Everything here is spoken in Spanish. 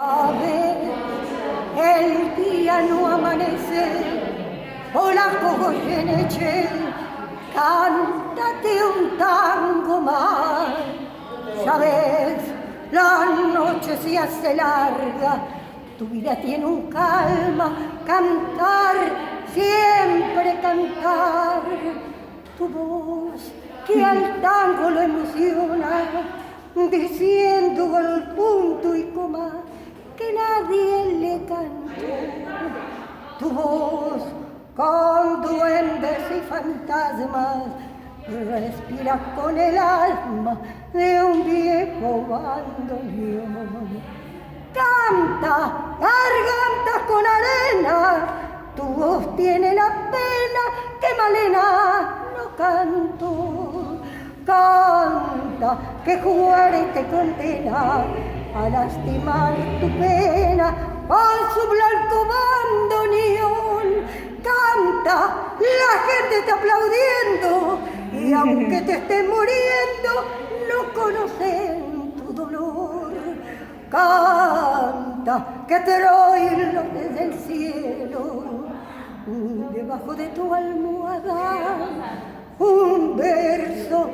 A ver, el día no amanece, polaco Goyeneche, cántate un tango más. Sabes, la noche se hace larga, tu vida tiene un calma, cantar, siempre cantar. Tu voz que al tango lo emociona, diciendo al punto y coma que nadie le cantó. Tu voz con duendes y fantasmas respira con el alma de un viejo bandoneón. Canta, garganta con arena, tu voz tiene la pena que Malena no cantó. Canta, que Juárez te condena a lastimar tu pena con su blanco bandoneón. Canta, la gente está aplaudiendo y aunque te estés muriendo, no conocen tu dolor. Canta, que Troilo desde el cielo, debajo de tu almohada, un verso